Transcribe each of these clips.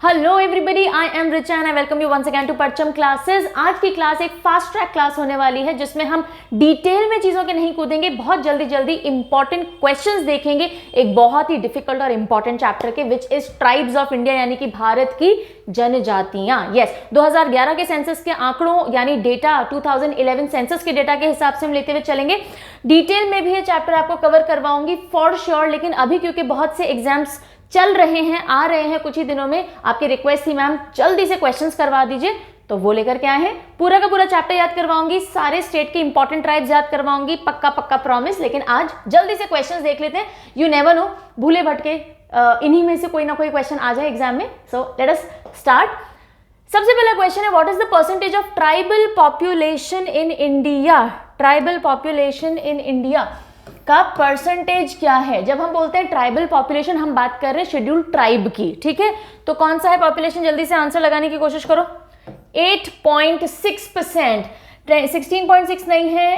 Hello everybody, I am Richa and I welcome you once again to Parcham classes. आज की class एक fast track class होने वाली है जिसमें हम डिटेल में चीज़ों के नहीं कूदेंगे, बहुत जल्दी जल्दी इंपॉर्टेंट क्वेश्चंस देखेंगे एक बहुत ही डिफिकल्ट और इंपॉर्टेंट चैप्टर के, which is tribes of India, यानी कि भारत की जनजातियां। यस, 2011 के सेंसस के आंकड़ों यानी डेटा 2011 सेंसस के डेटा के हिसाब से हम लेते हुए चलेंगे। डिटेल में भी ये चैप्टर आपको कवर करवाऊंगी फॉर श्योर, लेकिन अभी क्योंकि बहुत से एग्जाम्स चल रहे हैं, आ रहे हैं कुछ ही दिनों में, आपकी रिक्वेस्ट थी मैम जल्दी से क्वेश्चंस करवा दीजिए, तो वो लेकर के आए हैं। पूरा का पूरा चैप्टर याद करवाऊंगी, सारे स्टेट के इंपॉर्टेंट ट्राइब्स याद करवाऊंगी, पक्का पक्का प्रॉमिस। लेकिन आज जल्दी से क्वेश्चंस देख लेते हैं, यू नेवर नो, भूले भटके इन्हीं में से कोई ना कोई क्वेश्चन आ जाए एग्जाम में। So let us start. सबसे पहला क्वेश्चन है, what is the percentage of tribal population in India? Tribal population in India का परसेंटेज क्या है? जब हम बोलते हैं ट्राइबल पॉपुलेशन, हम बात कर रहे हैं शेड्यूल ट्राइब की, ठीक है? तो कौन सा है पॉपुलेशन? जल्दी से आंसर लगाने की कोशिश करो। 8.6%, 16.6 नहीं है,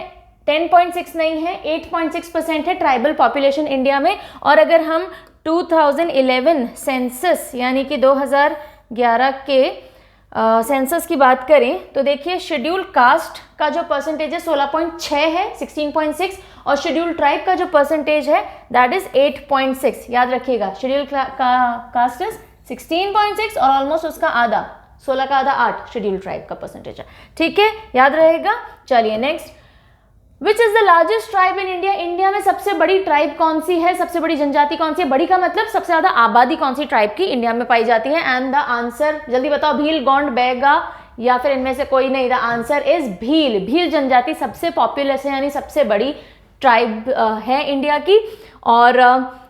10.6 नहीं है, 8.6% है ट्राइबल पॉपुलेशन इंडिया में। और अगर हम 2011 सेंसस यानी कि 2011 के सेंसस की बात करें तो देखिए शेड्यूल कास्ट का जो परसेंटेज है 16.6 है, 16.6, और शेड्यूल ट्राइब का जो परसेंटेज है दैट इज 8.6। याद रखिएगा, शेड्यूल कास्ट इज 16.6 और ऑलमोस्ट उसका आधा, 16 का आधा 8 शेड्यूल ट्राइब का परसेंटेज है, ठीक है? याद रहेगा। चलिए next, which is the largest tribe in India? India में सबसे बड़ी ट्राइब कौन सी है, सबसे बड़ी जनजाति कौन सी है? बड़ी का मतलब सबसे ज्यादा आबादी कौन सी ट्राइब की इंडिया में पाई जाती है? एंड द आंसर जल्दी बताओ, भील, गोंड, बैगा या फिर इनमें से कोई नहीं? The answer is Bhil. Bhil जनजाति सबसे पॉपुलस है, यानी सबसे बड़ी ट्राइब है इंडिया की। और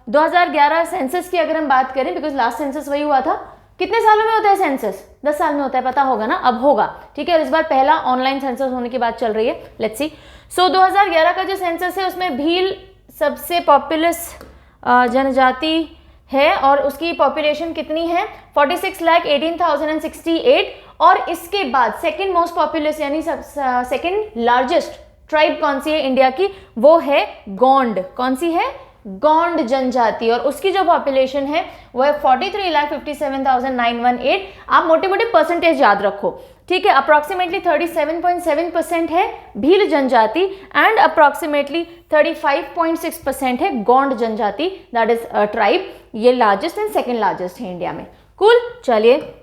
2011 सेंसस की अगर हम बात करें, बिकॉज लास्ट सेंसस वही हुआ था, कितने सालों में होता है सेंसस? 10 साल में होता है, पता होगा ना, अब होगा, ठीक है? और इस बार पहला ऑनलाइन सेंसस होने की बात चल रही है, लेट्स सी। सो 2011 का जो सेंसस है उसमें भील सबसे पॉपुलस जनजाति है और उसकी पॉपुलेशन कितनी है? 46,18,068। और इसके बाद सेकंड मोस्ट पॉपुलस यानी सेकंड लार्जेस्ट ट्राइब कौन सी है इंडिया की? वो है गोंड। कौन सी है? गोंड जनजाति, और उसकी जो पॉपुलेशन है वो है 43,57,918। आप मोटे मोटे परसेंटेज याद रखो, ठीक है? अप्रॉक्सीमेटली 37.7% है भील जनजाति एंड अप्रॉक्सीमेटली 35.6% है गोंड जनजाति, दैट इज ट्राइब। ये लार्जेस्ट एंड सेकेंड लार्जेस्ट है इंडिया में। कूल। चलिए,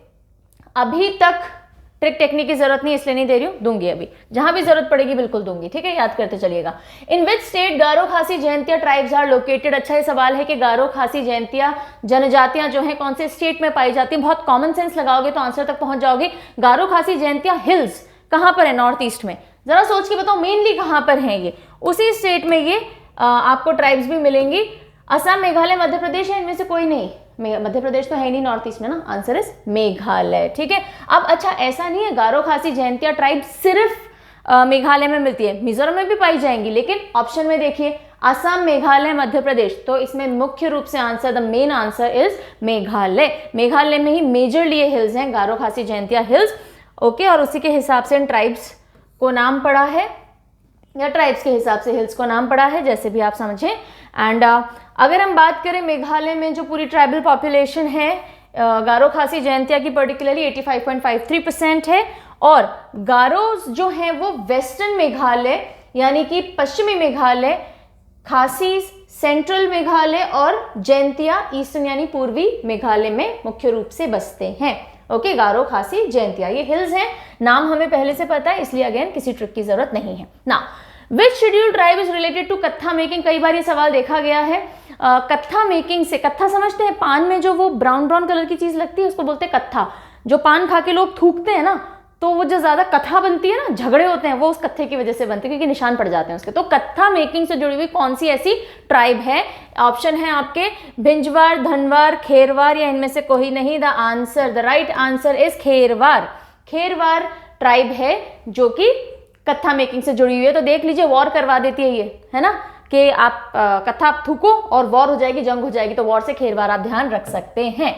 अभी तक ट्रिक टेक्निक की जरूरत नहीं, इसलिए नहीं दे रही हूं, दूंगी अभी, जहां भी जरूरत पड़ेगी बिल्कुल दूंगी, ठीक है? याद करते चलिएगा। इन विच स्टेट गारो खासी जयंतिया ट्राइब्स आर लोकेटेड? अच्छा ये सवाल है कि गारो खासी जयंतिया जनजातियां जो हैं कौन से स्टेट में पाई जाती हैं। बहुत कॉमन सेंस लगाओगे तो आंसर तक पहुंच जाओगे। गारो खासी जयंतिया हिल्स कहां पर है? नॉर्थ ईस्ट में। जरा सोच के बताओ मेनली कहां पर है ये? उसी स्टेट में ये आपको ट्राइब्स भी मिलेंगी। असम, मेघालय, मध्य प्रदेश है, इनमें से कोई नहीं? मध्य प्रदेश तो है नहीं नॉर्थ ईस्ट में ना, आंसर इज मेघालय, ठीक है? अब अच्छा ऐसा नहीं है गारो खासी जयंतिया ट्राइब सिर्फ मेघालय में मिलती है, मिजोरम में भी पाई जाएंगी, लेकिन ऑप्शन में देखिए असम, मेघालय, मध्य प्रदेश, तो इसमें मुख्य रूप से answer, the main answer is Meghalaya. Meghalaya में ही मेजरली ये हिल्स हैं, गारो खासी जयंतिया हिल्स, ओके? और उसी के हिसाब से इन ट्राइब्स को नाम पड़ा है, या ट्राइब्स के हिसाब से हिल्स को नाम पड़ा है, जैसे भी आप समझें। एंड अगर हम बात करें मेघालय में जो पूरी ट्राइबल पॉपुलेशन है गारो खासी जयंतिया की पर्टिकुलरली 85.53% है। और गारोज जो हैं वो वेस्टर्न मेघालय यानी कि पश्चिमी मेघालय, खासी सेंट्रल मेघालय और जयंतिया ईस्टर्न यानी पूर्वी मेघालय में मुख्य रूप से बसते हैं, ओके? गारो खासी जयंतिया ये हिल्स हैं, नाम हमें पहले से पता है, इसलिए अगेन किसी ट्रिक की जरूरत नहीं है ना। Which schedule tribe is related to kattha making? कई बार ये सवाल देखा गया है। कत्था मेकिंग से, कत्था समझते हैं? पान में जो वो ब्राउन ब्राउन कलर की चीज लगती है उसको बोलते हैं कत्था। जो पान खा के लोग थूकते हैं ना, तो वो जो ज्यादा कथा बनती है ना, झगड़े होते हैं, वो उस कत्थे की वजह से बनते हैं क्योंकि निशान पड़ जाते हैं उसके। तो कत्था मेकिंग से जुड़ी हुई कौन सी ऐसी ट्राइब है? ऑप्शन है आपके भिंजवार, धनवार, खेरवार या इनमें से कोई नहीं? The answer, the right answer is Kherwar. Kherwar tribe है जो कि कत्था मेकिंग से जुड़ी हुई है। तो देख लीजिए, वॉर करवा देती है ये, है ना, कि आप कत्था आप थूको और वॉर हो जाएगी, जंग हो जाएगी, तो वॉर से खेरवार आप ध्यान रख सकते हैं।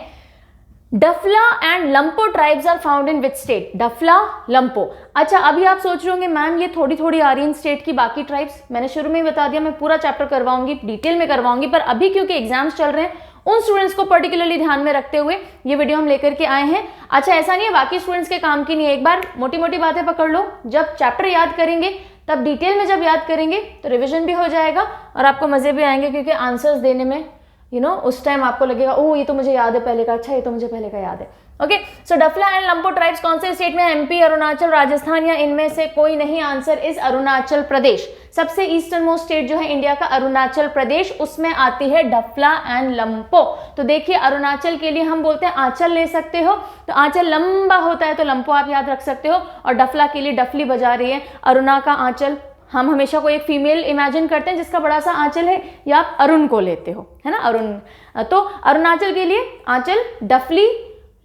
Dafla and Lampo tribes are found in which state? Dafla, Lampo. अच्छा अभी आप सोच रहे होंगे मैम ये थोड़ी थोड़ी आ रही इन स्टेट की बाकी ट्राइब्स, मैंने शुरू में ही बता दिया मैं पूरा चैप्टर करवाऊंगी, डिटेल में करवाऊंगी, पर अभी क्योंकि एग्जाम्स चल रहे हैं उन स्टूडेंट्स को पर्टिकुलरली ध्यान में रखते हुए ये वीडियो हम लेकर के आए हैं। अच्छा, ऐसा नहीं है बाकी स्टूडेंट्स के काम की नहीं है, एक बार मोटी मोटी बातें पकड़ लो, जब चैप्टर याद करेंगे तब डिटेल में जब याद करेंगे तो रिविजन भी हो जाएगा और आपको मजे भी आएंगे, क्योंकि आंसर्स देने में उस टाइम आपको लगेगा ओह ये तो मुझे याद है पहले का, अच्छा ये तो मुझे पहले का याद है। Okay, so Dafla and Lampo tribes कौन से स्टेट में? एमपी, अरुणाचल, राजस्थान या इनमें से कोई नहीं? Answer is Arunachal Pradesh. सबसे ईस्टर्न मोस्ट स्टेट जो है इंडिया का अरुणाचल प्रदेश, उसमें आती है डफला एंड लंपो। तो देखिए अरुणाचल के लिए हम बोलते हैं आंचल ले सकते हो, तो आंचल लंबा होता है तो लंपो आप याद रख सकते हो, और डफला के लिए डफली बजा रही है, अरुणा का आंचल, हम हमेशा कोई एक फीमेल इमेजिन करते हैं जिसका बड़ा सा आंचल है, या आप अरुण को लेते हो, है ना, अरुण। तो अरुणाचल के लिए आंचल डफली,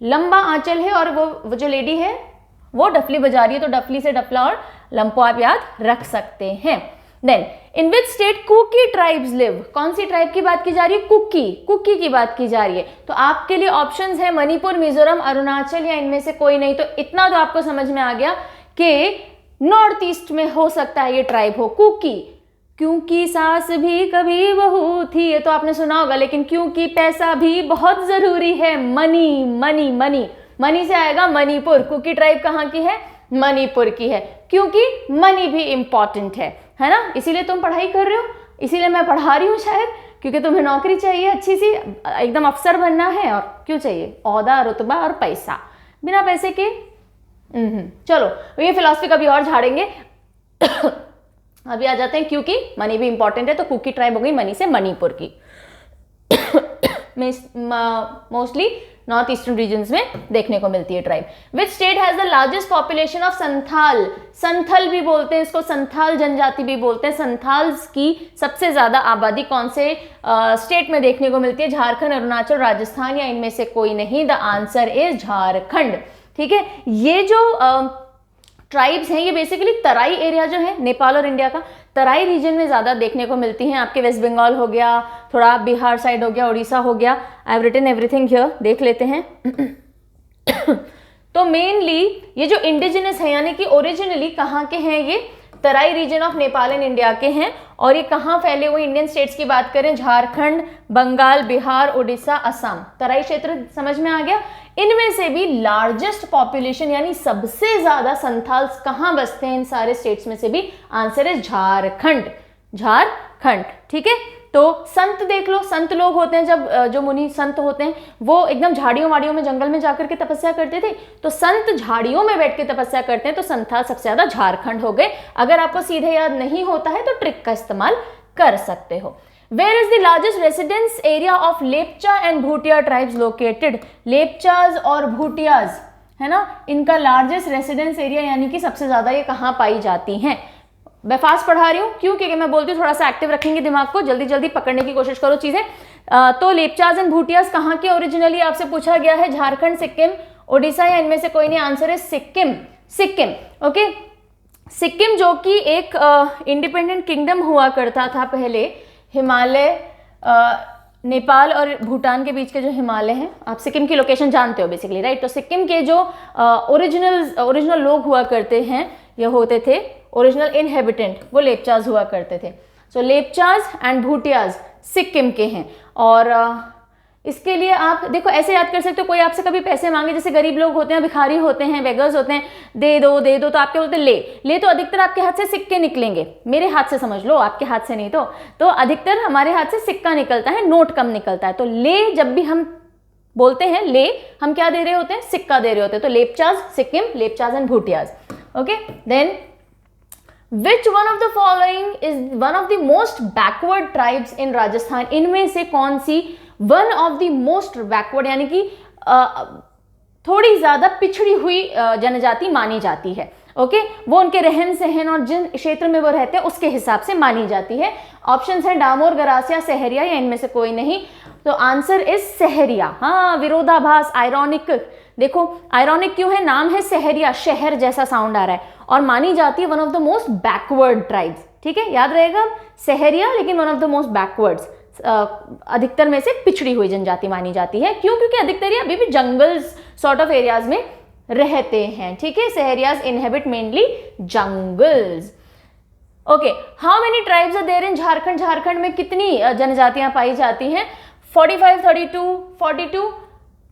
लंबा आंचल है, और वो जो लेडी है वो डफली बजा रही है, तो डफली से डफला और लंपो आप याद रख सकते हैं। Then in which state Kuki tribes live? कौन सी ट्राइब की बात की जा रही है? कुकी की बात की जा रही है। तो आपके लिए ऑप्शंस है मणिपुर, मिजोरम, अरुणाचल या इनमें से कोई नहीं। तो इतना तो आपको समझ में आ गया कि नॉर्थ ईस्ट में हो सकता है ये ट्राइब हो कुकी। क्योंकि सास भी कभी बहू थी, ये तो आपने सुना होगा, लेकिन क्योंकि पैसा भी बहुत जरूरी है, मनी मनी मनी, मनी से आएगा मणिपुर। कुकी ट्राइब कहाँ की है? मणिपुर की है, क्योंकि मनी भी इंपॉर्टेंट है ना, इसीलिए तुम पढ़ाई कर रहे हो, इसीलिए मैं पढ़ा रही हूँ शायद, क्योंकि तुम्हें नौकरी चाहिए अच्छी सी, एकदम अफसर बनना है, और क्यों चाहिए? ओहदा, रुतबा और पैसा, बिना पैसे के चलो ये फिलॉसफी कभी और झाड़ेंगे। अभी आ जाते हैं, क्योंकि मनी भी इंपॉर्टेंट है, तो कुकी ट्राइब हो गई मनी से मणिपुर की। मोस्टली नॉर्थ ईस्टर्न रीजन्स में देखने को मिलती है tribe. Which state has the largest population of Santhal? Santhal भी बोलते हैं इसको, संथाल जनजाति भी बोलते हैं। संथाल्स की सबसे ज्यादा आबादी कौन से स्टेट में देखने को मिलती है? झारखंड, अरुणाचल, राजस्थान या इनमें से कोई नहीं? The answer is Jharkhand. ठीक है, ये जो ट्राइब्स हैं ये बेसिकली तराई एरिया जो है नेपाल और इंडिया का, तराई रीजन में ज़्यादा देखने को मिलती हैं। आपके वेस्ट बंगाल हो गया, थोड़ा बिहार साइड हो गया, उड़ीसा हो गया, I have written everything here, देख लेते हैं। तो मेनली ये जो इंडिजिनस है, यानी कि ओरिजिनली कहाँ के हैं ये? Terai region of Nepal and India के हैं। और ये कहाँ फैले हुए? इंडियन स्टेट्स की बात करें, झारखंड, बंगाल, बिहार, उड़ीसा, असम, तराई क्षेत्र समझ में आ गया। इनमें से भी लार्जेस्ट पॉपुलेशन यानी सबसे ज्यादा संथाल्स कहाँ बसते हैं इन सारे स्टेट्स में से भी? आंसर है झारखंड, झारखंड। ठीक है, तो संत देख लो, संत लोग होते हैं, जब जो मुनि संत होते हैं वो एकदम झाड़ियों वाड़ियों में जंगल में जाकर के तपस्या करते थे, तो संत झाड़ियों में बैठ के तपस्या करते हैं, तो संथाल सबसे ज्यादा झारखंड हो गए। अगर आपको सीधे याद नहीं होता है तो ट्रिक का इस्तेमाल कर सकते हो। Where is the largest residence area of Lepcha and Bhutia tribes located? Lepchas और भूटियाज है ना, इनका लार्जेस्ट रेसिडेंस एरिया यानी कि सबसे ज्यादा ये कहाँ पाई जाती हैं? मैं फास्ट पढ़ा रही हूँ, क्यों? क्योंकि मैं बोलती हूँ थोड़ा सा एक्टिव रखेंगे दिमाग को, जल्दी जल्दी पकड़ने की कोशिश करो चीजें। तो लेपचाज एंड भूटियाज कहाँ के ओरिजिनली आपसे पूछा गया है? झारखंड, सिक्किम, उड़ीसा या इनमें से कोई नहीं? आंसर है सिक्किम, सिक्किम। ओके, सिक्किम जो कि एक इंडिपेंडेंट किंगडम हुआ करता था पहले, हिमालय, नेपाल और भूटान के बीच के जो हिमालय हैं, आप सिक्किम की लोकेशन जानते हो बेसिकली, राइट? तो सिक्किम के जो ओरिजिनल लोग हुआ करते हैं, ये होते थे ओरिजिनल इनहेबिटेंट, वो लेपचाज हुआ करते थे। सो लेपचाज एंड भूटियाज सिक्किम के हैं। और इसके लिए आप देखो ऐसे याद कर सकते हो, कोई आपसे कभी पैसे मांगे, जैसे गरीब लोग होते हैं, भिखारी होते हैं, बेगर्स होते हैं, दे दो दे दो, तो आपके बोलते ले, तो अधिकतर आपके हाथ से सिक्के निकलेंगे, मेरे हाथ से समझ लो, आपके हाथ से नहीं। तो अधिकतर हमारे हाथ से सिक्का निकलता है, नोट कम निकलता है। तो ले जब भी हम बोलते हैं ले, हम क्या दे रहे होते हैं? सिक्का दे रहे होते हैं। तो Lepchas Sikkim, Lepchas and Bhutias. Okay, then Which one of the following is one of the most backward tribes in Rajasthan? इनमें से कौन सी one of the most backward यानी कि थोड़ी ज्यादा पिछड़ी हुई जनजाति मानी जाती है? ओके, वो उनके रहन सहन और जिन क्षेत्र में वो रहते हैं उसके हिसाब से मानी जाती है। ऑप्शंस हैं डामोर, गरासिया, सहरिया या इनमें से कोई नहीं? तो आंसर इज सहरिया। हाँ, विरोधाभास, आयरॉनिक। देखो आयरॉनिक क्यों है? नाम है सहरिया, शहर जैसा साउंड आ रहा है, और मानी जाती है one of the most backward tribes. ठीक है, याद रहेगा, सहरिया लेकिन one of the most backwards, अधिकतर में से पिछड़ी हुई जनजाति मानी जाती है। क्यों? क्योंकि अधिकतर ये अभी भी जंगल्स सॉर्ट ऑफ एरियाज में रहते हैं। ठीक है, Saharias inhabit mainly jungles. Okay, how many tribes are there in Jharkhand? Jharkhand में कितनी जनजातियां पाई जाती हैं? 45, 32, 42।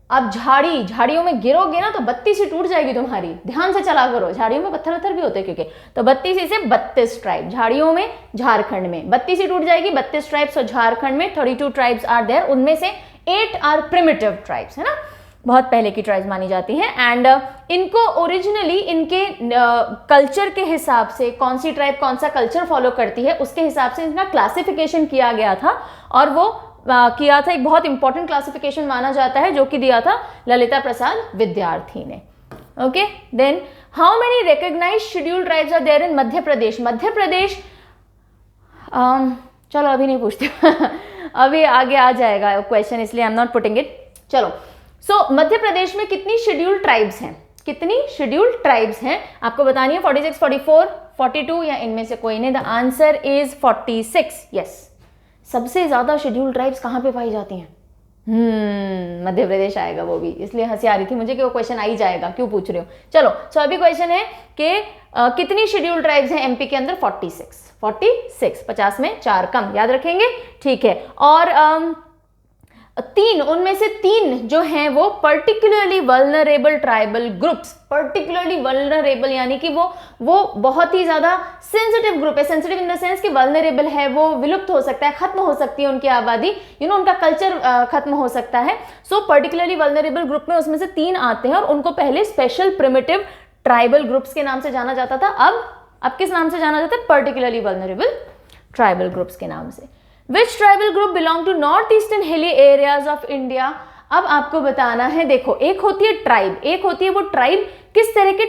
अब झाड़ियों में गिरोगे ना तो 32 ही टूट जाएगी तुम्हारी, ध्यान से चला करो, झाड़ियों में पत्थर वत्थर भी होते हैं क्योंकि, तो 32 से 32 ट्राइब झाड़ियों में, झारखंड में 32 ही टूट जाएगी, 32 ट्राइब्स। और झारखंड में 32 ट्राइब्स आर देयर, उनमें से 8 आर प्रिमिटिव ट्राइब्स, है ना, बहुत पहले की ट्राइब्स मानी जाती हैं। एंड इनको ओरिजिनली इनके कल्चर के हिसाब से, कौन सी ट्राइब कौन सा कल्चर फॉलो करती है उसके हिसाब से इनका क्लासिफिकेशन किया गया था, और वो किया था, एक बहुत इंपॉर्टेंट क्लासिफिकेशन माना जाता है जो कि दिया था ललिता प्रसाद विद्यार्थी ने। Okay, then how many recognised scheduled tribes are there in Madhya Pradesh? Madhya Pradesh, चलो अभी नहीं पूछती अभी आगे आ जाएगा क्वेश्चन, इसलिए I am not putting it. चलो, सो मध्य प्रदेश में कितनी शेड्यूल्ड ट्राइब्स हैं? कितनी शेड्यूल्ड ट्राइब्स हैं आपको बतानी है। 46, 44, 42 या इनमें से कोई नहीं। The answer is 46। यस, सबसे ज्यादा शेड्यूल्ड ट्राइब्स कहाँ पे पाई जाती हैं? मध्य प्रदेश आएगा वो भी, इसलिए हंसी आ रही थी मुझे कि वो क्वेश्चन आ ही जाएगा, क्यों पूछ रहे हो। चलो, सो अभी क्वेश्चन है कि कितनी शेड्यूल्ड ट्राइब्स हैं एमपी के अंदर? 46, 50 में 4 कम, याद रखेंगे, ठीक है। और 3, उनमें से 3 जो हैं वो particularly vulnerable tribal groups, particularly vulnerable यानी कि वो बहुत ही ज्यादा सेंसिटिव ग्रुप है। सेंसिटिव इन द सेंस कि वल्नरेबल है, वो विलुप्त हो सकता है, खत्म हो सकती है उनकी आबादी, उनका कल्चर खत्म हो सकता है। सो पर्टिकुलरली वल्नरेबल ग्रुप में उसमें से 3 आते हैं, और उनको पहले स्पेशल प्रिमिटिव ट्राइबल ग्रुप्स के नाम से जाना जाता था। अब किस नाम से जाना जाता है? पर्टिकुलरली वल्नरेबल ट्राइबल ग्रुप्स के नाम से। Which tribal group belong to north eastern hilly areas of India? अब आपको बताना है, देखो, एक होती है ट्राइब, एक होती है वो ट्राइब किस तरह के,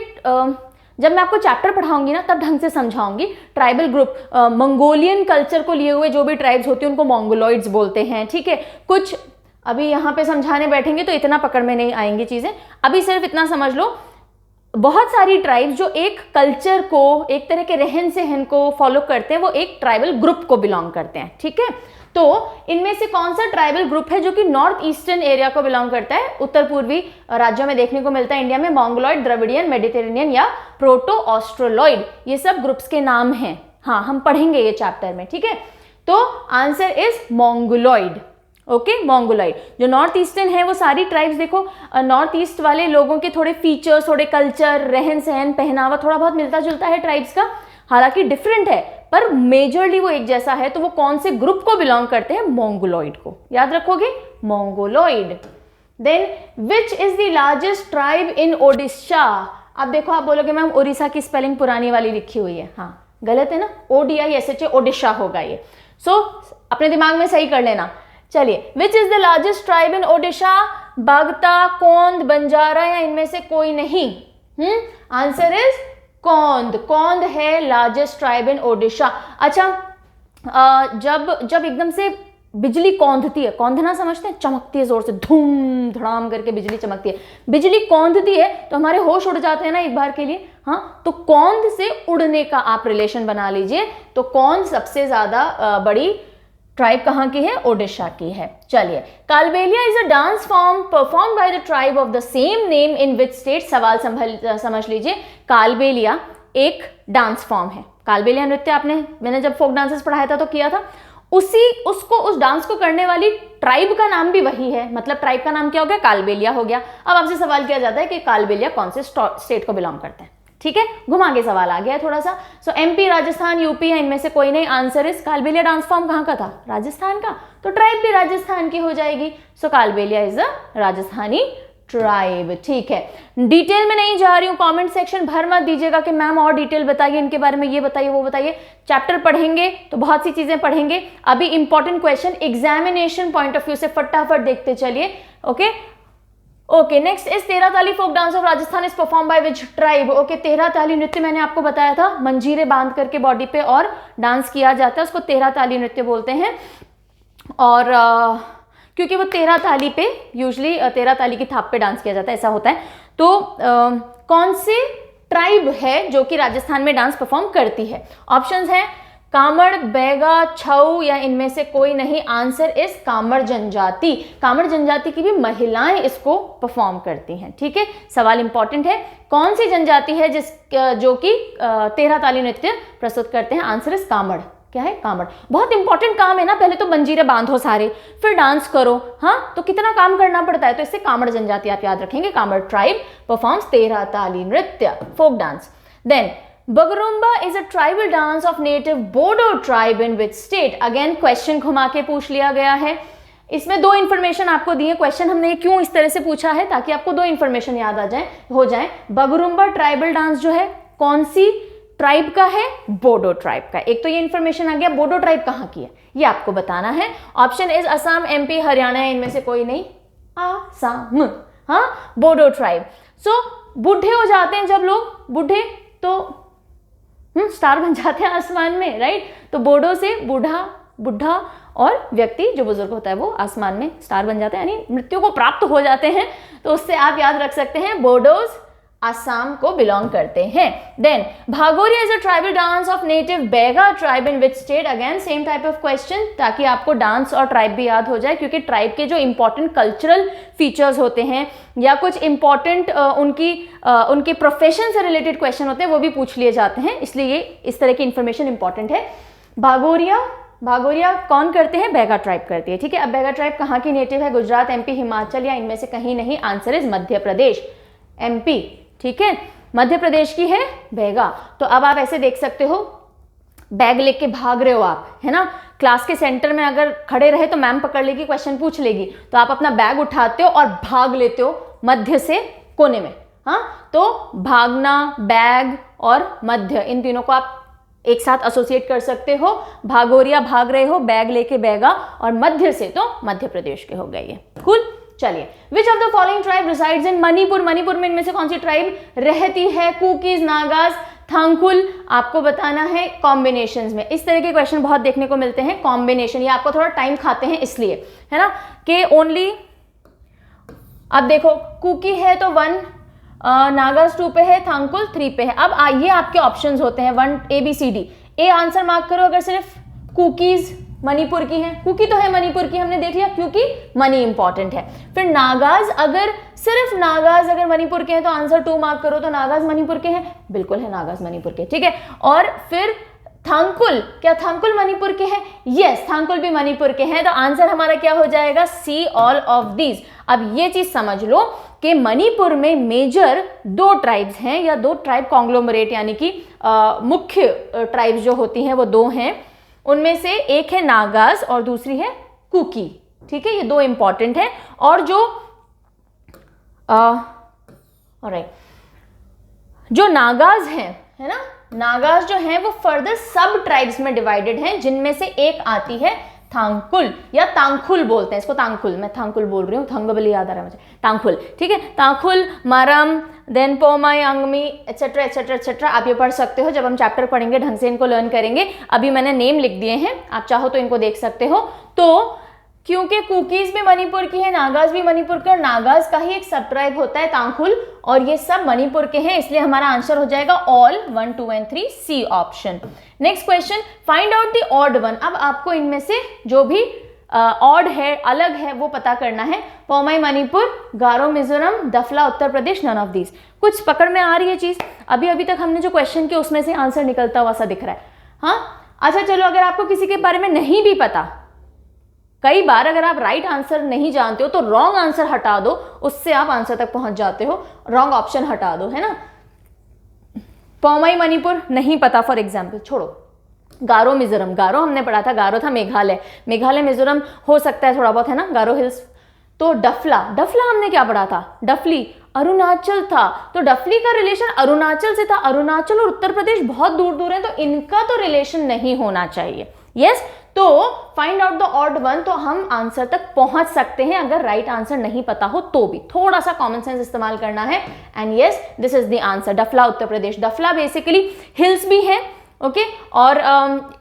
जब मैं आपको चैप्टर पढ़ाऊंगी ना तब ढंग से समझाऊंगी। ट्राइबल ग्रुप मंगोलियन कल्चर को लिए हुए जो भी ट्राइब्स होती हैं उनको मंगोलॉइड्स बोलते हैं, ठीक है। कुछ अभी यहाँ पे समझाने बैठेंगे तो इतना पकड़ में नहीं आएंगी चीजें, अभी सिर्फ इतना समझ लो। बहुत सारी ट्राइब्स जो एक कल्चर को, एक तरह के रहन सहन को फॉलो करते हैं, वो एक ट्राइबल ग्रुप को बिलोंग करते हैं, ठीक है। तो इनमें से कौन सा ट्राइबल ग्रुप है जो कि नॉर्थ ईस्टर्न एरिया को बिलोंग करता है? उत्तर पूर्वी राज्यों में देखने को मिलता है इंडिया में। मंगोलॉइड, द्रविडियन, मेडिटेरेनियन या प्रोटो ऑस्ट्रोलॉइड, ये सब ग्रुप्स के नाम हैं। हाँ, हम पढ़ेंगे ये चैप्टर में, ठीक है। तो answer is Mongoloid. Okay, Mongoloid. जो नॉर्थ ईस्टर्न है वो सारी ट्राइब्स, देखो नॉर्थ ईस्ट वाले लोगों के थोड़े फीचर्स, थोड़े कल्चर, रहन सहन, पहनावा थोड़ा बहुत मिलता जुलता है ट्राइब्स का, हालांकि डिफरेंट है पर मेजरली वो एक जैसा है। तो वो कौन से ग्रुप को बिलोंग करते हैं? मंगोलॉइड को, याद रखोगे, Mongoloid. Then which is the largest tribe in Odisha? अब देखो, आप बोलोगे मैम उड़ीसा की स्पेलिंग पुरानी वाली लिखी हुई है, हाँ गलत है ना, ODISHA, ओडिशा होगा ये। सो अपने दिमाग में सही कर लेना। चलिए, which is the largest tribe in Odisha? Bagata, Kond, Banjara या इनमें से कोई नहीं? Answer is कोंद। कोंद है लार्जेस्ट ट्राइब इन ओडिशा। अच्छा, जब एकदम से बिजली कौंधती है, कौंधना समझते हैं, चमकती है जोर से, धूम धड़ाम करके बिजली चमकती है, बिजली कौंधती है तो हमारे होश उड़ जाते हैं ना एक बार के लिए। हाँ, तो कौंध से उड़ने का आप रिलेशन बना लीजिए। तो कौंध सबसे ज्यादा बड़ी ट्राइब कहाँ की है? ओडिशा की है। चलिए, Kalbelia is a dance form perform by the tribe of the same name in which state? सवाल समझ लीजिए, कालबेलिया एक डांस फॉर्म है। कालबेलिया नृत्य मैंने जब फोक डांसेस पढ़ाया था तो किया था। उस डांस को करने वाली ट्राइब का नाम भी वही है, मतलब ट्राइब का नाम क्या हो गया? कालबेलिया हो गया। अब आपसे सवाल किया जाता है कि कालबेलिया कौन से स्टेट को बिलोंग करते हैं, ठीक है। घुमा के सवाल आ गया थोड़ा सा। सो MP, राजस्थान, यूपी है, इनमें से कोई नहीं। Answer is Kalbelia dance form कहाँ का था? राजस्थान का, तो ट्राइब भी राजस्थान की हो जाएगी। So Kalbelia is a Rajasthani tribe, ठीक है। डिटेल में नहीं जा रही हूँ, कमेंट सेक्शन भर मत दीजिएगा कि मैम और डिटेल बताइए इनके बारे में, ये बताइए वो बताइए। चैप्टर पढ़ेंगे तो बहुत सी चीजें पढ़ेंगे। अभी important question examination point of view से फटाफट देखते चलिए। Okay, next is Terah Tali folk dance of Rajasthan is perform by which tribe? Okay, Terah Tali नृत्य मैंने आपको बताया था, मंजीरे बांध करके बॉडी पे और डांस किया जाता है, उसको तेरह ताली नृत्य बोलते हैं। और क्योंकि वो तेरह ताली पे, यूजली तेरह ताली की थाप पे डांस किया जाता है, ऐसा होता है। तो कौन से ट्राइब है जो कि राजस्थान में डांस परफॉर्म करती है? ऑप्शंस हैं कामड़, बैगा, छऊ या इनमें से कोई नहीं। आंसर इज कामड़ जनजाति। कामड़ जनजाति की भी महिलाएं इसको परफॉर्म करती हैं, ठीक है। सवाल इंपॉर्टेंट है, कौन सी जनजाति है जो कि तेरह ताली नृत्य प्रस्तुत करते हैं? Answer is Kamad. क्या है, कामड़। बहुत इंपॉर्टेंट काम है ना, पहले तो मंजीरे बांधो सारे, फिर डांस करो, हाँ, तो कितना काम करना पड़ता है, तो इससे कामड़ जनजाति आप याद रखेंगे। कामड़ ट्राइब परफॉर्म्स 13 ताली नृत्य, folk dance. Then Bagurumba is a tribal dance of native Bodo tribe in which state. Again question घुमा के पूछ लिया गया है। इसमें दो इन्फॉर्मेशन आपको दी है। क्वेश्चन हमने क्यों इस तरह से पूछा है, ताकि आपको दो इन्फॉर्मेशन याद आ जाए, हो जाए। बगरुम्बा ट्राइबल डांस जो है कौन सी ट्राइब का है, बोडो ट्राइब का। एक तो ये इन्फॉर्मेशन आ गया, बोडो ट्राइब कहाँ की है ये आपको बताना है। Option is Assam, MP, Haryana, इनमें से कोई नहीं, आसाम, हाँ, बोडो ट्राइब। सो बूढ़े हो जाते हैं जब लोग, बूढ़े तो स्टार बन जाते हैं आसमान में, राइट। तो बोडो से बुढ़ा और व्यक्ति जो बुजुर्ग होता है वो आसमान में स्टार बन जाते हैं, यानी मृत्यु को प्राप्त हो जाते हैं। तो उससे आप याद रख सकते हैं बोडोज असम को बिलोंग करते हैं। Then Bhagoria is a tribal dance of native Baiga tribe in which state. Again same type of question, ताकि आपको डांस और ट्राइब भी याद हो जाए, क्योंकि ट्राइब के जो इंपॉर्टेंट कल्चरल फीचर्स होते हैं या कुछ इंपॉर्टेंट उनके प्रोफेशन से रिलेटेड क्वेश्चन होते हैं वो भी पूछ लिए जाते हैं, इसलिए ये इस तरह की इंफॉर्मेशन इंपॉर्टेंट है। भागोरिया कौन करते हैं, बेगा ट्राइब करती है, ठीक है। अब बेगा ट्राइब कहाँ की नेटिव है, गुजरात, एमपी, हिमाचल या इनमें से कहीं नहीं। Answer is Madhya Pradesh, MP, ठीक है, मध्य प्रदेश की है बेगा। तो अब आप ऐसे देख सकते हो, बैग लेके भाग रहे हो आप, है ना, क्लास के सेंटर में अगर खड़े रहे तो मैम पकड़ लेगी, क्वेश्चन पूछ लेगी, तो आप अपना बैग उठाते हो और भाग लेते हो मध्य से कोने में, हाँ। तो भागना, बैग और मध्य, इन तीनों को आप एक साथ एसोसिएट कर सकते हो। भागोरिया भाग रहे हो, बैग लेके बेगा, और मध्य से तो मध्य प्रदेश के हो गए ये। कूल, चलिए। Which of the following tribe resides in Manipur. Manipur में इनमें से कौन सी ट्राइब रहती है, कुकीज, नागाज, थांगकुल। आपको बताना है कॉम्बिनेशंस में। इस तरह के क्वेश्चन बहुत देखने को मिलते हैं, कॉम्बिनेशन, ये आपको थोड़ा टाइम खाते हैं इसलिए, है ना, कि ओनली अब देखो कुकी है तो 1, नागाज 2 पे है, थांगकुल 3 पे है। अब ये आपके ऑप्शंस होते हैं 1 ABCD। ए आंसर मार्क करो अगर सिर्फ कुकीज मणिपुर की है, कुकी तो है मणिपुर की, हमने देख लिया क्योंकि मनी इंपॉर्टेंट है। फिर नागाज, अगर सिर्फ नागाज अगर मणिपुर के हैं तो आंसर 2 मार्क करो, तो नागाज मणिपुर के हैं, बिल्कुल है नागाज मणिपुर के, ठीक है। और फिर थांगकुल, क्या थांगकुल मणिपुर के हैं, यस, थांगकुल भी मणिपुर के हैं, तो आंसर हमारा क्या हो जाएगा, सी, ऑल ऑफ दीज। अब ये चीज समझ लो कि मणिपुर में मेजर 2 ट्राइब्स हैं, या 2 ट्राइब कॉन्ग्लोमरेट, यानी कि मुख्य ट्राइब्स जो होती हैं वो 2 हैं। उनमें से एक है नागाज और दूसरी है कुकी, ठीक है, ये 2 इंपॉर्टेंट है। और जो ऑलराइट, जो नागाज हैं, है ना, नागाज जो हैं वो फर्दर सब ट्राइब्स में डिवाइडेड हैं, जिनमें से एक आती है थांगकुल, या तांगखुल बोलते हैं इसको, तांगखुल, मैं थांगकुल बोल रही हूँ, थंगबली याद आ रहा है मुझे, तांगखुल, ठीक है। तांगखुल, मारम, then पोमाई, Angami, etcetera etcetera etcetera. आप ये पढ़ सकते हो, जब हम चैप्टर पढ़ेंगे ढंग से इनको लर्न करेंगे। अभी मैंने नेम लिख दिए हैं, आप चाहो तो इनको देख सकते हो। तो क्योंकि कुकीज भी मणिपुर की है, नागाज भी मणिपुर के, और नागाज का ही एक सब ट्राइब होता है तांगखुल, और ये सब मणिपुर के हैं, इसलिए हमारा आंसर हो जाएगा all 1, 2 and 3, C option. Next question, find out the odd one. अब आपको इनमें से जो भी ऑड है, अलग है, वो पता करना है। पोमाई मणिपुर, गारो मिजोरम, दफला Uttar Pradesh, none of these. कुछ पकड़ में आ रही है चीज, अभी तक हमने जो क्वेश्चन किया उसमें से आंसर निकलता हुआ सा दिख रहा है, हाँ। अच्छा चलो, अगर आपको किसी के बारे में नहीं भी पता, कई बार अगर आप राइट आंसर नहीं जानते हो तो रॉन्ग आंसर हटा दो, उससे आप आंसर तक पहुंच जाते हो, रॉन्ग ऑप्शन हटा दो, है ना। पोमाई मणिपुर नहीं पता फॉर एग्जाम्पल, छोड़ो। गारो मिजोरम, गारो हमने पढ़ा था, गारो था मेघालय, मेघालय मिजोरम हो सकता है थोड़ा बहुत, है ना, गारो हिल्स। तो डफला, डफला हमने क्या पढ़ा था, डफली अरुणाचल था, तो डफली का रिलेशन अरुणाचल से था। अरुणाचल और उत्तर प्रदेश बहुत दूर दूर है, तो इनका तो रिलेशन नहीं होना चाहिए, यस। तो find out the odd one, तो हम आंसर तक पहुंच सकते हैं अगर राइट आंसर नहीं पता हो तो भी, थोड़ा सा कॉमन सेंस इस्तेमाल करना है। And yes, this is the answer, Dafla Uttar Pradesh. Dafla basically hills भी है, ओके, और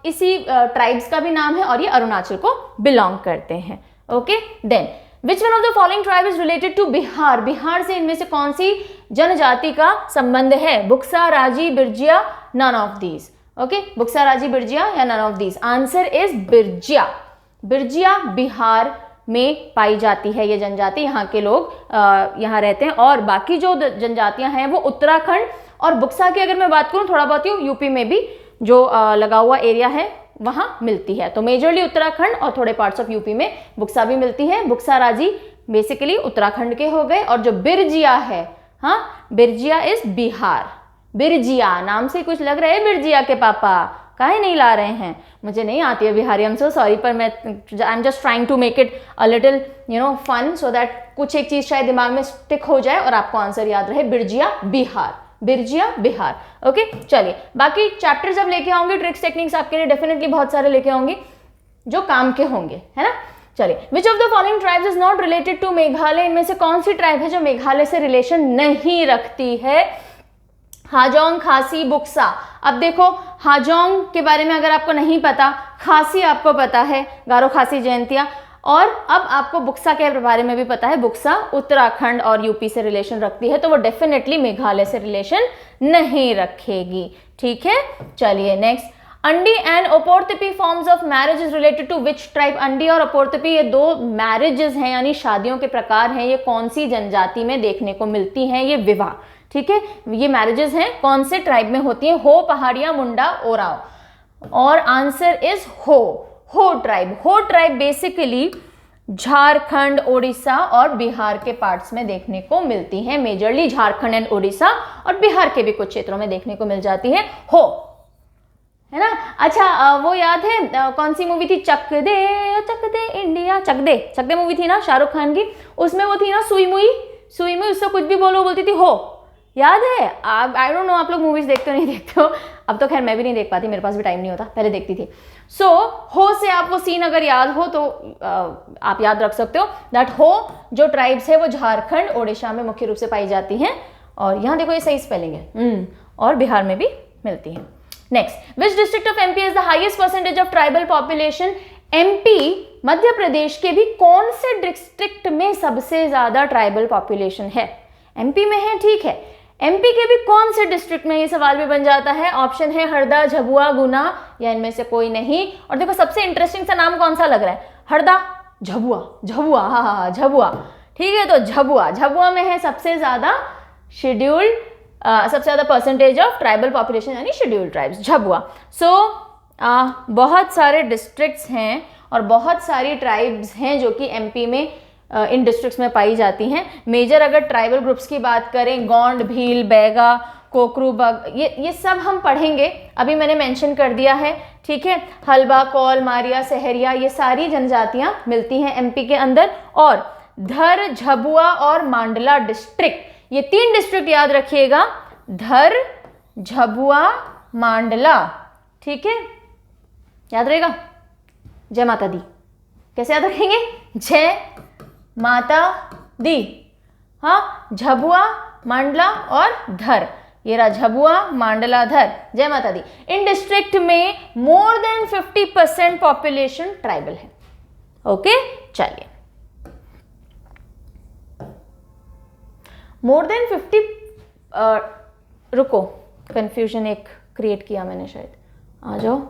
इसी ट्राइब्स का भी नाम है, और ये अरुणाचल को बिलोंग करते हैं, okay. Then which one of the following tribe is related to Bihar. Bihar से इनमें से कौन सी जनजाति का संबंध है, Buksa, Raji, Birjia, none of these, okay, Buksa, Raji, Birjia या none of these. Answer is Birjia. Birjia Bihar में पाई जाती है ये जनजाति, यहाँ के लोग यहाँ रहते हैं, और बाकी जो जनजातियां हैं वो उत्तराखंड और बुक्सा की अगर मैं बात करूँ, थोड़ा बहुत यूपी में भी जो लगा हुआ एरिया है वहां मिलती है। तो मेजरली उत्तराखंड और थोड़े पार्ट्स ऑफ यूपी में बुक्सा भी मिलती है। बुक्सा राजी बेसिकली उत्तराखंड के हो गए, और जो बिरजिया है, हाँ बिरजिया इज बिहार। बिरजिया नाम से कुछ लग रहा है बिरजिया के पापा, काहे नहीं ला रहे हैं? मुझे नहीं आती है Bihari, I am so sorry, पर मैं I am just trying to make it a little fun, so that कुछ एक चीज शायद दिमाग में स्टिक हो जाए और आपको आंसर याद रहे। बिरजिया बिहार, बिरजिया बिहार। ओके चलिए, बाकी चैप्टर जब लेके आऊंगी ट्रिक्स टेक्निक्स आपके लिए डेफिनेटली बहुत सारे लेके आऊंगी जो काम के होंगे, है ना। चलिए, which of the following tribes is not related to Meghalaya, इनमें से कौन सी ट्राइब है जो मेघालय से रिलेशन नहीं रखती है? हाजोंग, खासी, बुक्सा। अब देखो हाजोंग के बारे में अगर आपको नहीं पता, खासी आपको पता है, गारो खासी जयंतिया, और अब आपको बुक्सा के बारे में भी पता है, बुक्सा उत्तराखंड और यूपी से रिलेशन रखती है, तो वो डेफिनेटली मेघालय से रिलेशन नहीं रखेगी। ठीक है, चलिए next, Andi and Oporatipi forms of marriage is related to which tribe? Andi और ओपोरतिपी ये दो मैरिजेस हैं, यानी शादियों के प्रकार हैं, ये कौन सी जनजाति में देखने को मिलती हैं? ये विवाह, ठीक है, ये मैरिजेस हैं, कौन से ट्राइब में होती हैं? हो, पहाड़िया, मुंडा, ओराव। और आंसर इज हो ट्राइब। हो ट्राइब बेसिकली झारखंड, ओडिशा और बिहार के पार्ट्स में देखने को मिलती हैं, मेजरली झारखंड एंड ओडिशा, और बिहार के भी कुछ क्षेत्रों में देखने को मिल जाती है हो, है ना। अच्छा, वो याद है कौन सी मूवी थी? चक दे इंडिया, चक दे मूवी थी ना शाहरुख खान की, उसमें वो थी ना सुई मुई, उससे कुछ भी बोलो बोलती थी हो, याद है? आप आई डोंट नो आप लोग मूवीज देखते हो नहीं देखते हो, अब तो खैर मैं भी नहीं देख पाती, मेरे पास भी टाइम नहीं होता, पहले देखती थी। सो हो से आप वो सीन अगर याद हो तो आप याद रख सकते हो दैट हो जो ट्राइब्स है वो झारखंड, ओडिशा में मुख्य रूप से पाई जाती हैं, और यहाँ देखो ये सही स्पेलिंग है, और बिहार में भी मिलती हैं। Next, which district of MP is the highest percentage of tribal population? MP Madhya Pradesh के भी कौन से डिस्ट्रिक्ट में सबसे ज्यादा ट्राइबल पॉपुलेशन है? एमपी में है, ठीक है, एमपी के भी कौन से डिस्ट्रिक्ट में? ये सवाल भी बन जाता है। ऑप्शन है हरदा, झबुआ, गुना, या इनमें से कोई नहीं। और देखो सबसे इंटरेस्टिंग सा नाम कौन सा लग रहा है? हरदा, झबुआ, हाँ झबुआ, ठीक है, तो झबुआ में है सबसे ज्यादा शेड्यूल्ड, सबसे ज्यादा परसेंटेज ऑफ ट्राइबल पॉपुलेशन, यानी शेड्यूल्ड ट्राइब्स, झबुआ। सो बहुत सारे डिस्ट्रिक्ट्स हैं और बहुत सारी ट्राइब्स हैं जो कि एमपी में इन डिस्ट्रिक्ट्स में पाई जाती हैं। मेजर अगर ट्राइबल ग्रुप्स की बात करें, गोंड, भील, बैगा, कोकरू, बग, ये सब हम पढ़ेंगे, अभी मैंने मेंशन कर दिया है, ठीक है। हल्बा, कौल, मारिया, सहरिया, ये सारी जनजातियां मिलती हैं एमपी के अंदर। और धर, झबुआ और मांडला डिस्ट्रिक्ट, ये 3 डिस्ट्रिक्ट याद रखिएगा, धर, झबुआ, मांडला, ठीक है, याद रहेगा। जय माता दी, कैसे याद रखेंगे? जय माता दी, हाँ, झबुआ, मांडला और धर, ये रहा झबुआ, मांडला, धर, जय माता दी। इन डिस्ट्रिक्ट में मोर देन 50% पॉपुलेशन ट्राइबल है। ओके, चलिए, मोर देन 50, रुको, कंफ्यूजन एक क्रिएट किया मैंने शायद, आ जाओ,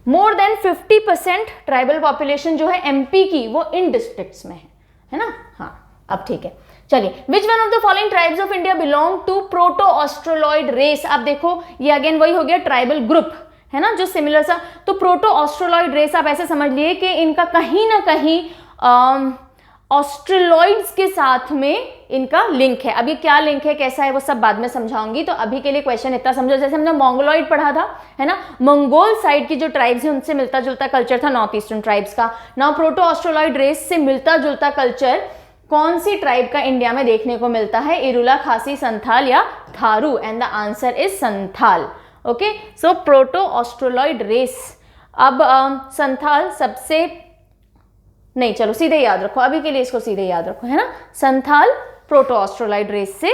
मोर देन 50% ट्राइबल पॉपुलेशन जो है एमपी की वो इन डिस्ट्रिक्ट्स में है ना। हाँ, अब ठीक है, चलिए, which one of the following tribes of India belong to proto Australoid race? आप देखो ये अगेन वही हो गया ट्राइबल ग्रुप, है ना, जो सिमिलर सा। तो प्रोटो ऑस्ट्रोलॉइड रेस आप ऐसे समझ लिए कि इनका कहीं ना कहीं ऑस्ट्रोलॉइड्स के साथ में इनका लिंक है। अब ये क्या लिंक है, कैसा है, वो सब बाद में समझाऊंगी। तो अभी के लिए क्वेश्चन इतना समझो, जैसे हमने मंगोलॉइड पढ़ा था, है ना, मंगोल साइड की जो ट्राइब्स है उनसे मिलता जुलता कल्चर था नॉर्थ ईस्टर्न ट्राइब्स का। नाउ प्रोटो ऑस्ट्रोलॉइड रेस से मिलता जुलता कल्चर कौन सी ट्राइब का इंडिया में देखने को मिलता है? इरुला, खासी, संथाल या Tharu? And the answer is Santhal. Okay, so proto Australoid race. अब संथाल सबसे नहीं, चलो सीधे याद रखो, अभी के लिए इसको सीधे याद रखो, है ना, संथाल प्रोटो ऑस्ट्रोलॉइड रेस से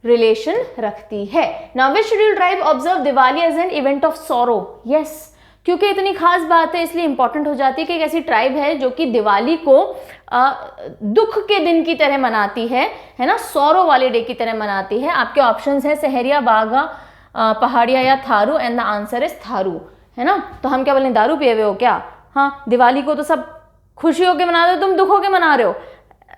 रिलेशन रखती है। Now which scheduled tribe observe Diwali as an event of sorrow? Yes, क्योंकि इतनी खास बात है इसलिए इंपॉर्टेंट हो जाती है कि एक ऐसी ट्राइब है जो कि दिवाली को दुख के दिन की तरह मनाती है ना, सौरो वाले डे की तरह मनाती है। आपके ऑप्शंस है सहरिया, बागा, पहाड़िया या Tharu, and the answer is Tharu, है ना। तो हम क्या बोलें, दारू पिए हुए हो क्या? हाँ, दिवाली को तो सब खुशी होके मना रहे हो, तुम दुख होके मना रहे हो।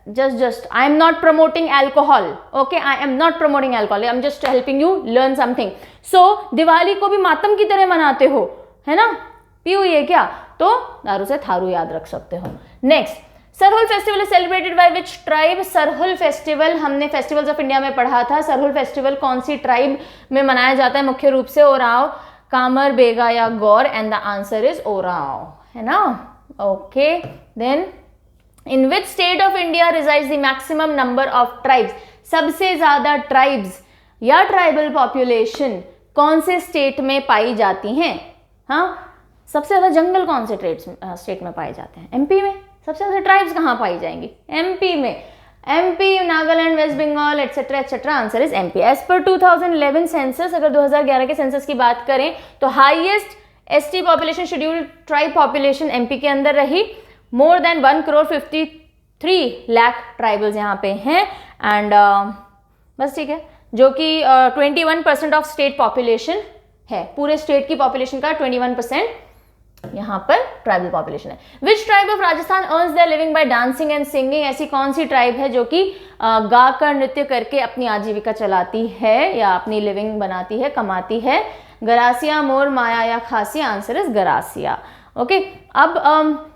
just I am not promoting alcohol, okay, I am not promoting alcohol, I am just helping you learn something. So Diwali को भी मातम की तरह मनाते हो, है ना, पी हुई है क्या, तो दारू से थारू याद रख सकते हो। Next, Sarhul festival is celebrated by which tribe. Sarhul festival हमने फेस्टिवल्स ऑफ इंडिया में पढ़ा था। सरहुल फेस्टिवल कौन सी ट्राइब में मनाया जाता है? मुख्य रूप से ओराव, कामर, बेगा या Gaur, and the answer is Oraon, है ना। Okay, then in which state of India resides the maximum number of tribes. सबसे ज्यादा ट्राइब्स या ट्राइबल पॉपुलेशन कौन से स्टेट में पाई जाती हैं? हाँ, सबसे ज्यादा जंगल कौन से स्टेट में पाए जाते हैं? एमपी में। सबसे ज्यादा ट्राइब्स कहाँ पाई जाएंगी? एमपी में। MP, Nagaland, west Bengal etcetera etcetera, answer is MP. As per 2011 census, अगर 2011 के सेंसस की बात करें तो highest ST population, scheduled tribe population MP के अंदर रही। मोर देन 1,53 लाख ट्राइबल्स यहाँ पे हैं। एंड बस ठीक है, जो कि 21% ऑफ स्टेट पॉपुलेशन है। पूरे स्टेट की पॉपुलेशन का 21% यहाँ पर ट्राइबल पॉपुलेशन है। Which tribe of Rajasthan earns their living by dancing and singing. ऐसी कौन सी ट्राइब है जो कि गाकर नृत्य करके अपनी आजीविका चलाती है या अपनी लिविंग बनाती है, कमाती है? गरासिया, मोर, माया या खासी, आंसर इज गरासिया। ओके, अब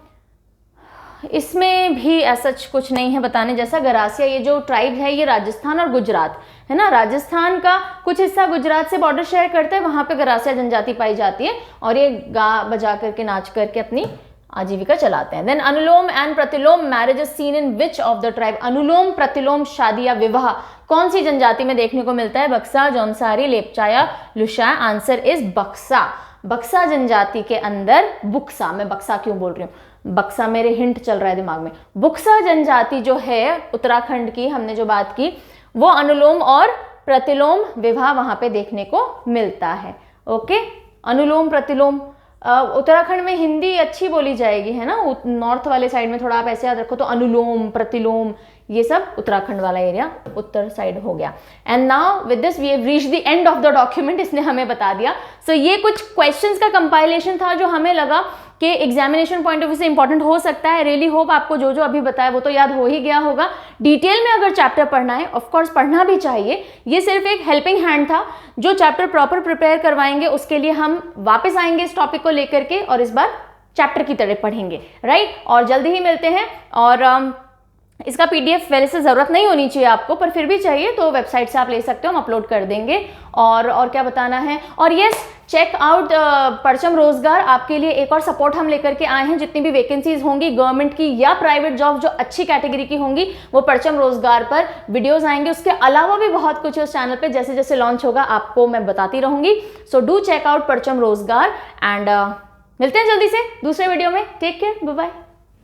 इसमें भी ऐसा कुछ नहीं है बताने जैसा। गरासिया ये जो ट्राइब है ये राजस्थान और गुजरात, है ना, राजस्थान का कुछ हिस्सा गुजरात से बॉर्डर शेयर करता है, वहां पे गरासिया जनजाति पाई जाती है और ये गा बजा करके नाच करके अपनी आजीविका चलाते हैं। Then Anulom and Pratilom marriage is seen in which of the tribe. Anulom Pratilom शादी या विवाह कौन सी जनजाति में देखने को मिलता है? बक्सा, जौनसारी, लेपचा या लुशा, आंसर इज बक्सा। बक्सा जनजाति के अंदर, बुक्सा, मैं बक्सा क्यों बोल रही हूँ, बक्सा मेरे हिंट चल रहा है दिमाग में। बुक्सा जनजाति जो है उत्तराखंड की, हमने जो बात की, वो अनुलोम और प्रतिलोम विवाह वहां पे देखने को मिलता है। ओके, अनुलोम प्रतिलोम। उत्तराखंड में हिंदी अच्छी बोली जाएगी, है ना, नॉर्थ वाले साइड में थोड़ा आप ऐसे याद रखो तो अनुलोम प्रतिलोम, ये सब उत्तराखंड वाला एरिया उत्तर साइड हो गया। And now with this we have reached the end of the document, इसने हमें बता दिया। सो ये कुछ क्वेश्चंस का कंपाइलेशन था जो हमें लगा कि एग्जामिनेशन पॉइंट ऑफ व्यू से इंपॉर्टेंट हो सकता है। रियली होप आपको जो जो अभी बताया वो तो याद हो ही गया होगा। डिटेल में अगर चैप्टर पढ़ना है, ऑफ कोर्स पढ़ना भी चाहिए, ये सिर्फ एक हेल्पिंग हैंड था। जो चैप्टर प्रॉपर प्रिपेयर करवाएंगे उसके लिए हम वापस आएंगे इस टॉपिक को लेकर के और इस बार चैप्टर की तरह पढ़ेंगे, राइट। और जल्दी ही मिलते हैं। और इसका पीडीएफ वैसे से ज़रूरत नहीं होनी चाहिए आपको, पर फिर भी चाहिए तो वेबसाइट से आप ले सकते हो, हम अपलोड कर देंगे। और क्या बताना है, और यस, चेक आउट परचम रोजगार, आपके लिए एक और सपोर्ट हम लेकर के आए हैं। जितनी भी वैकेंसीज होंगी गवर्नमेंट की या प्राइवेट जॉब जो अच्छी कैटेगरी की होंगी, वो परचम रोजगार पर वीडियोस आएंगे। उसके अलावा भी बहुत कुछ है उस चैनल पे, जैसे जैसे लॉन्च होगा आपको मैं बताती रहूंगी। सो डू चेक आउट परचम रोजगार एंड मिलते हैं जल्दी से दूसरे वीडियो में। Take care, bye bye.